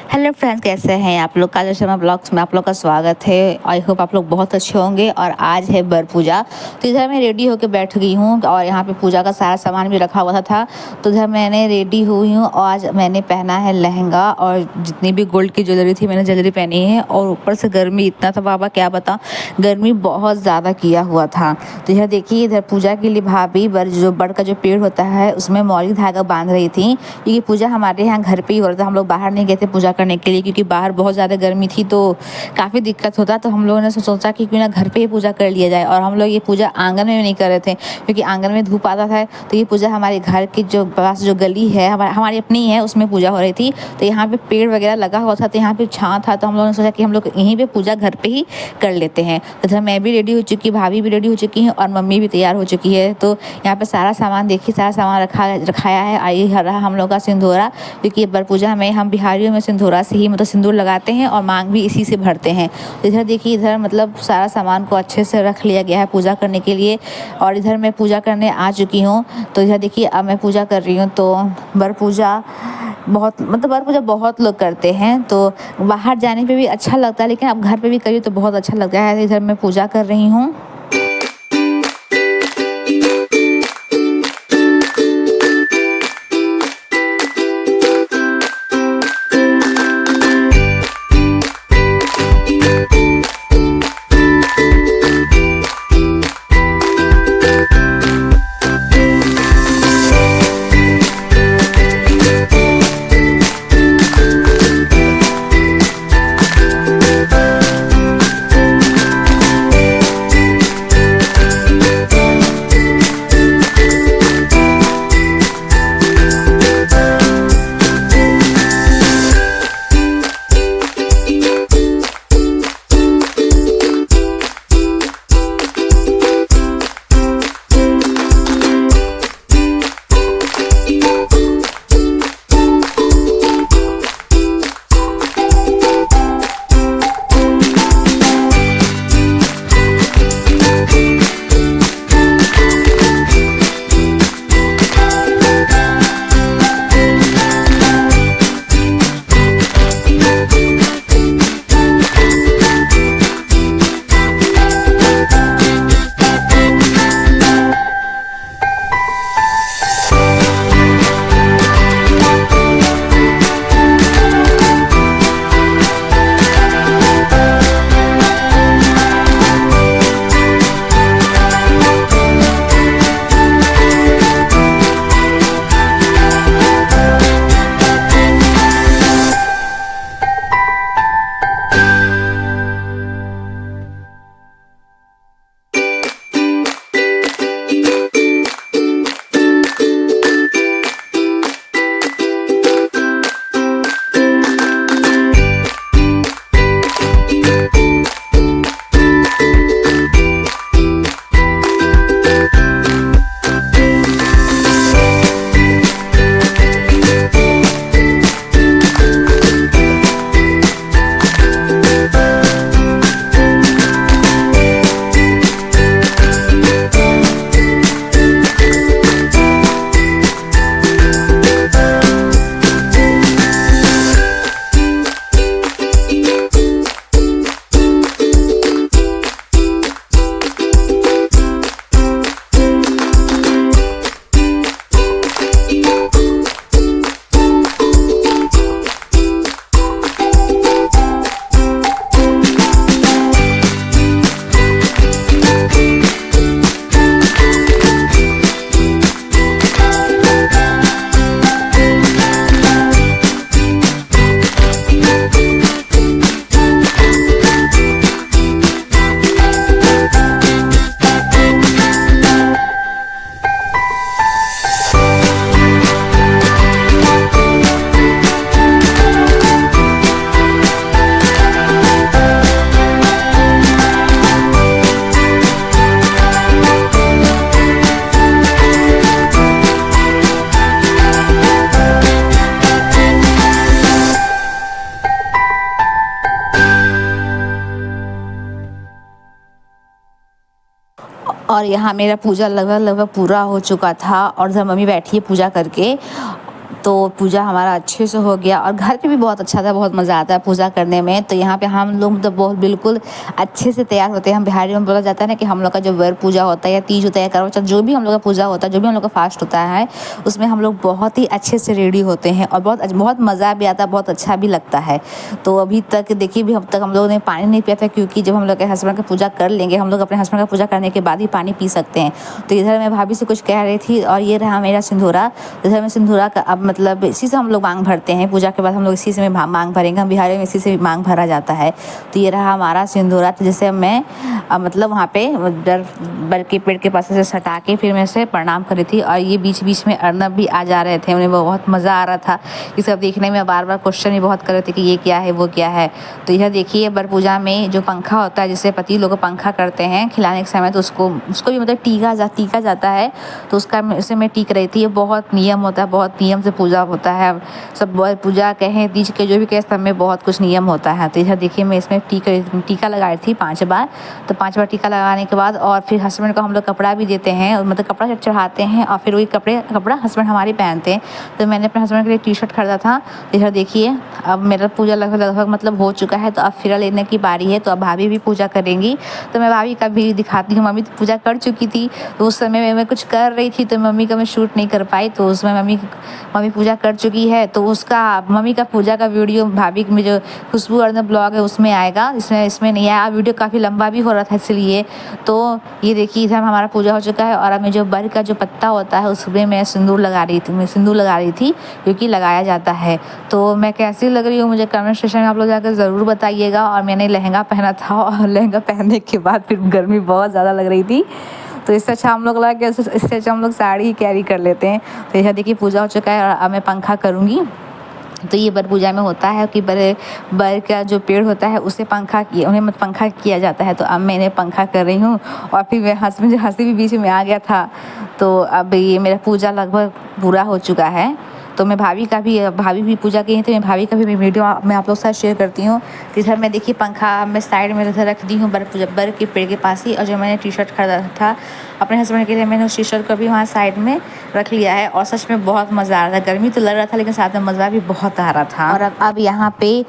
Hello friends, कैसे हैं आप लोग। काजल शर्मा ब्लॉग्स में आप लोग का स्वागत है। आई होप आप लोग बहुत अच्छे होंगे। और आज है बर पूजा, तो इधर मैं रेडी होकर बैठ गई हूँ और यहाँ पे पूजा का सारा सामान भी रखा हुआ था। तो इधर मैंने रेडी हुई हूँ और आज मैंने पहना है लहंगा और जितनी भी गोल्ड की ज्वेलरी थी मैंने ज्वेलरी पहनी है। और ऊपर से गर्मी इतना था, बाबा क्या बता, गर्मी बहुत ज़्यादा किया हुआ था। तो यह देखिए, इधर पूजा के लिए भाभी बड़ का जो पेड़ होता है उसमें मौली धागा बांध रही थी, क्योंकि पूजा हमारे यहाँ घर पे ही हो रहा था। हम लोग बाहर नहीं गए थे पूजा करने के लिए, क्योंकि बाहर बहुत ज़्यादा गर्मी थी तो काफ़ी दिक्कत होता। तो हम लोगों ने सोचा कि क्यों ना घर पे ही पूजा कर लिया जाए। और हम लोग ये पूजा आंगन में नहीं कर रहे थे, क्योंकि आंगन में धूप आता था। तो ये पूजा हमारे घर की जो पास जो गली है, हमारी अपनी है, उसमें पूजा हो रही थी। तो यहाँ पे पेड़ वगैरह लगा हुआ था, तो यहाँ पे छाँव था। तो हम लोगों ने सोचा कि हम लोग यहीं पे पूजा घर पे ही कर लेते हैं। तो इधर मैं भी रेडी हो चुकी, भाभी भी रेडी हो चुकी हैं और मम्मी भी तैयार हो चुकी है। तो यहाँ पे सारा सामान देखिए, सारा सामान रखाया है। आई रहा हम लोग का सिंदूरा, क्योंकि बर पूजा में हम बिहारियों में सिंदूरा से ही मतलब सिंदूर लगाते हैं और मांग भी इसी से भरते हैं। तो इधर देखिए, इधर मतलब सारा सामान को अच्छे से रख लिया गया है पूजा करने के लिए। और इधर मैं पूजा करने आ चुकी हूँ। तो इधर देखिए, अब मैं पूजा कर रही हूँ। तो बर पूजा बहुत लोग करते हैं, तो बाहर जाने पे भी अच्छा लगता है, लेकिन अब घर पे भी करिए तो बहुत अच्छा लगता है। इधर मैं पूजा कर रही हूँ। और यहाँ मेरा पूजा लगभग पूरा हो चुका था। और जब मम्मी बैठी है पूजा करके, तो पूजा हमारा अच्छे से हो गया और घर पे भी बहुत अच्छा था, बहुत मज़ा आता है पूजा करने में। तो यहाँ पे हम लोग तो बहुत बिल्कुल अच्छे से तैयार होते हैं। हम बिहारी में बोला जाता है ना कि हम लोग का जो वर पूजा होता है या तीज होता है या करवा चौथ, जो भी हम लोग का पूजा होता है, जो भी हम लोग का फास्ट होता है, उसमें हम लोग बहुत ही अच्छे से रेडी होते हैं और बहुत मज़ा भी आता है, बहुत अच्छा भी लगता है। तो अभी तक देखिए भी अब तक हम लोगों ने पानी नहीं पिया था, क्योंकि जब हम लोग के हस्बैंड का पूजा कर लेंगे, हम लोग अपने हस्बैंड का पूजा करने के बाद ही पानी पी सकते हैं। तो इधर मैं भाभी से कुछ कह रही थी और ये रहा मेरा सिंदूरा। इधर में सिंदूरा का अब मतलब इसी से हम लोग मांग भरते हैं, पूजा के बाद हम लोग इसी से मांग भरेंगे। हम बिहार में इसी से मांग भरा जाता है। तो ये रहा हमारा सिंदूरा। तो जैसे मैं मतलब वहाँ पे बर के पेड़ के पास से सटा के फिर मैं से प्रणाम करी थी। और ये बीच बीच में अर्नब भी आ जा रहे थे, उन्हें बहुत मज़ा आ रहा था। ये सब देखने में बार बार क्वेश्चन भी बहुत कर रहे थे कि ये क्या है, वो क्या है। तो यह देखिए बर पूजा में जो पंखा होता है, जिससे पति लोग पंखा करते हैं खिलाने के समय, तो उसको भी मतलब टीका जाता है। तो उसका उसे मैं टीक रही थी। ये बहुत नियम होता है, बहुत नियम से पूजा होता है। सब पूजा कहें तीज के जो भी कहें, सब में बहुत कुछ नियम होता है। तो यह देखिए मैं इसमें टीका लगाई थी 5 बार। तो 5 बार टीका लगाने के बाद और फिर हस्बैंड को हम लोग कपड़ा भी देते हैं, मतलब कपड़ा चढ़ाते हैं और फिर वही कपड़ा हस्बैंड हमारे पहनते हैं। तो मैंने अपने हस्बैंड के लिए टी शर्ट खरीदा था। इधर देखिए अब मेरा पूजा लगभग मतलब हो चुका है। तो अब फिर लेने की बारी है। तो अब भाभी भी पूजा करेंगी। तो मैं भाभी का भी दिखाती हूँ। मम्मी तो पूजा कर चुकी थी, तो उस समय मैं कुछ कर रही थी, तो मम्मी का मैं शूट नहीं कर पाई। तो उसमें मम्मी पूजा कर चुकी है, तो उसका मम्मी का पूजा का वीडियो भाभी में जो खुशबू अर्नब ब्लॉग है उसमें आएगा, इसमें नहीं आया। वीडियो काफ़ी लंबा भी हो रहा था इसलिए। तो ये देखिए इधर हमारा पूजा हो चुका है। और अब मैं जो बर का जो पत्ता होता है उसमें मैं सिंदूर लगा रही थी, क्योंकि लगाया जाता है। तो मैं कैसी लग रही हूँ मुझे कमेंट सेक्शन में आप लोग जाकर ज़रूर बताइएगा। और मैंने लहंगा पहना था और लहंगा पहनने के बाद फिर गर्मी बहुत ज़्यादा लग रही थी। तो इससे अच्छा हम लोग लगा कि इससे अच्छा हम लोग साड़ी ही कैरी कर लेते हैं। तो यह देखिए पूजा हो चुका है और अब मैं पंखा करूँगी। तो ये बर पूजा में होता है कि बर का जो पेड़ होता है उसे उन्हें पंखा किया जाता है। तो अब मैंने पंखा कर रही हूँ और फिर मैं हंसी भी बीच में आ गया था। तो अब ये मेरा पूजा लगभग पूरा हो चुका है। तो मैं भाभी भी पूजा की है, तो मैं भाभी का भी वीडियो मैं आप लोग के साथ शेयर करती हूँ। तो इधर मैं देखिए पंखा मैं साइड में इधर रख दी हूँ बर के पेड़ के पास ही। और जो मैंने टी शर्ट खरीदा था अपने हस्बैंड के लिए, मैंने उस टी शर्ट को भी वहाँ साइड में रख लिया है। और सच में बहुत मज़ा आ रहा था। गर्मी तो लग रहा था, लेकिन साथ में मज़ा भी बहुत आ रहा था। और अब यहाँ पे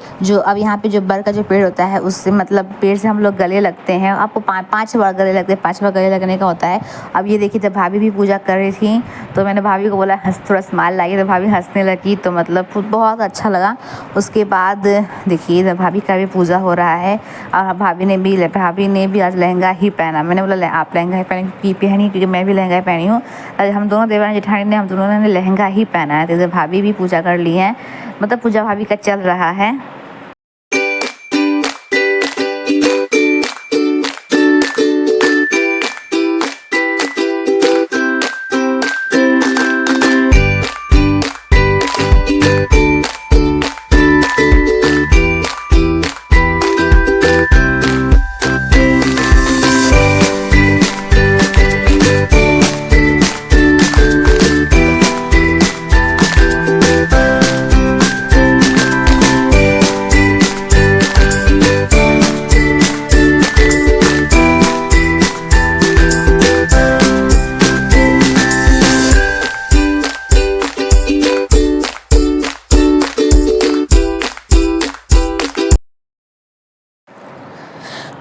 जो बर का जो पेड़ होता है, उससे मतलब पेड़ से हम लोग गले लगते हैं। आपको 5 बार गले लगते हैं, 5 बार गले लगने का होता है। अब ये देखिए जब भाभी भी पूजा कर रही थी, तो मैंने भाभी को बोला थोड़ा स्माइल लाइए, तो भाभी हंसने लगी। तो मतलब बहुत अच्छा लगा। उसके बाद देखिए भाभी का भी पूजा हो रहा है। और भाभी ने भी आज लहंगा ही पहना। मैंने बोला आप लहंगा ही पहनी, क्योंकि मैं भी लहंगा ही पहनी हूँ। हम दोनों देवरानी जेठानी ने हम दोनों ने लहंगा ही पहना है। तो भाभी भी पूजा कर ली है, मतलब पूजा भाभी का चल रहा है।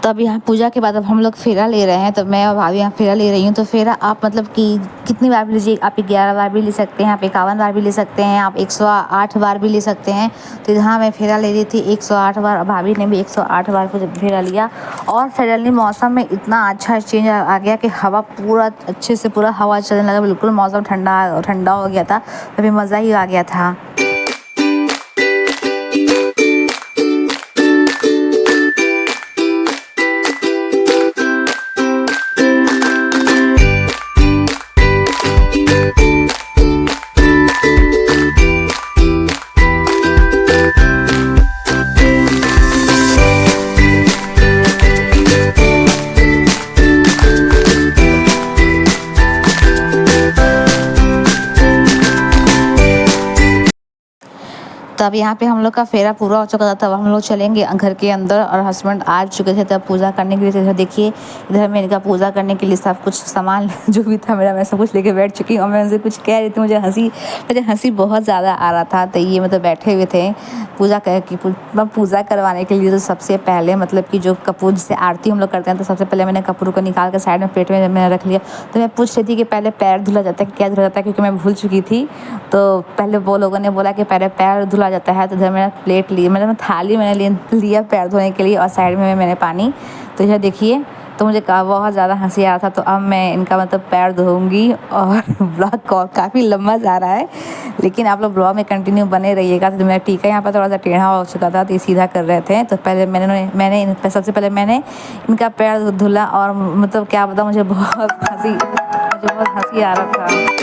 तो अब यहाँ पूजा के बाद अब हम लोग फेरा ले रहे हैं। तो मैं और भाभी यहाँ फेरा ले रही हूँ। तो फेरा आप मतलब कि कितनी बार भी लीजिए, आप 11 बार भी ले सकते हैं, आप 51 बार भी ले सकते हैं, आप 108 बार भी ले सकते हैं। तो यहाँ मैं फेरा ले रही थी 108 बार, और भाभी ने भी 108 बार फेरा लिया। और सडनली मौसम में इतना अच्छा चेंज आ गया कि हवा पूरा अच्छे से पूरा हवा चलने लगा, बिल्कुल मौसम ठंडा हो गया था। तभी मज़ा ही आ गया था। तो अब यहाँ पे हम लोग का फेरा पूरा हो चुका था, तब हम लोग चलेंगे घर के अंदर और हस्बैंड आ चुके थे तब पूजा करने के लिए। तो देखिए इधर मैं इनका पूजा करने के लिए सब कुछ सामान जो भी था मेरा, मैं सब कुछ लेके बैठ चुकी हूँ। और मैं उनसे कुछ कह रही थी, मुझे हंसी बहुत ज़्यादा आ रहा था। तो ये मतलब बैठे हुए थे पूजा करवाने के लिए। तो सबसे पहले मतलब कि जो कपूर से आरती हम लोग करते हैं, तो सबसे पहले मैंने कपूर को निकाल कर साइड में प्लेट में मैंने रख लिया। तो मैं पूछ रही थी कि पहले पैर धुला जाता है कि क्या धुला जाता है, क्योंकि मैं भूल चुकी थी। तो पहले वो लोगों ने बोला कि पहले पैर धुला जाता है। तो इधर मैंने प्लेट ली, मतलब थाली मैंने लिया पैर धोने के लिए, और साइड में मैंने पानी। तो इधर देखिए, तो मुझे बहुत ज़्यादा हंसी आ रहा था। तो अब मैं इनका मतलब पैर धोऊंगी। और ब्लॉग काफ़ी लंबा जा रहा है, लेकिन आप लोग ब्लॉग में कंटिन्यू बने रहिएगा। तो मेरा टीका यहाँ पर थोड़ा सा टेढ़ा हो चुका था, तो ये सीधा कर रहे थे। तो पहले सबसे पहले मैंने इनका पैर धुला, और मतलब क्या बताऊँ, मुझे बहुत हंसी आ रहा था।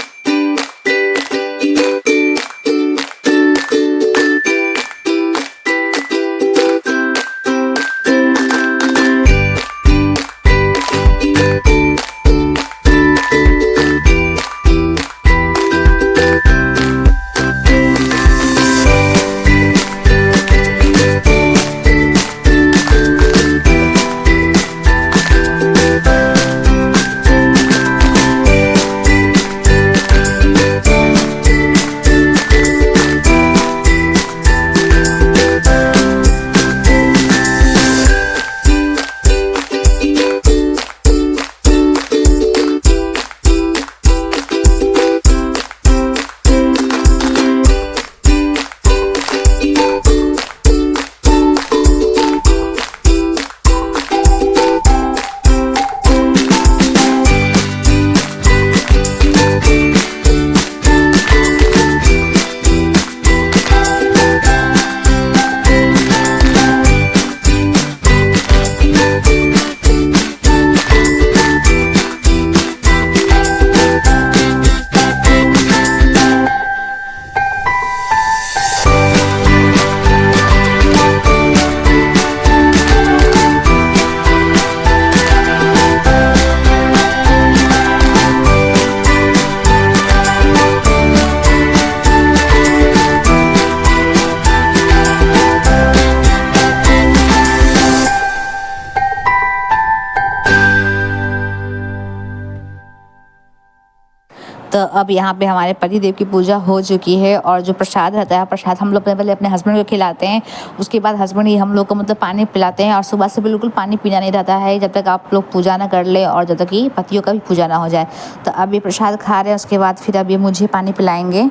तो अब यहाँ पे हमारे पति देव की पूजा हो चुकी है, और जो प्रसाद रहता है, प्रसाद हम लोग पहले अपने हस्बैंड को खिलाते हैं। उसके बाद हस्बैंड ही हम लोग को मतलब पानी पिलाते हैं, और सुबह से बिल्कुल पानी पीना नहीं रहता है जब तक आप लोग पूजा ना कर ले, और जब तक कि पतियों का भी पूजा ना हो जाए। तो अब ये प्रसाद खा रहे हैं, उसके बाद फिर अब ये मुझे पानी पिलाएंगे।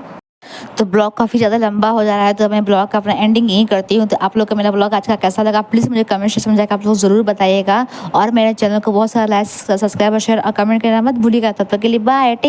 तो ब्लॉग काफ़ी ज़्यादा लंबा हो जा रहा है, तो मैं ब्लॉग का अपना एंडिंग यहीं करती हूँ। तो आप लोग का मेरा ब्लॉग आज का कैसा लगा, प्लीज़ मुझे कमेंट सेक्शन में जाकर आप लोग ज़रूर बताइएगा। और मेरे चैनल को बहुत सारा लाइक, सब्सक्राइब और शेयर और कमेंट करना मत भूलिएगा। तब तक के लिए बाय, टेक।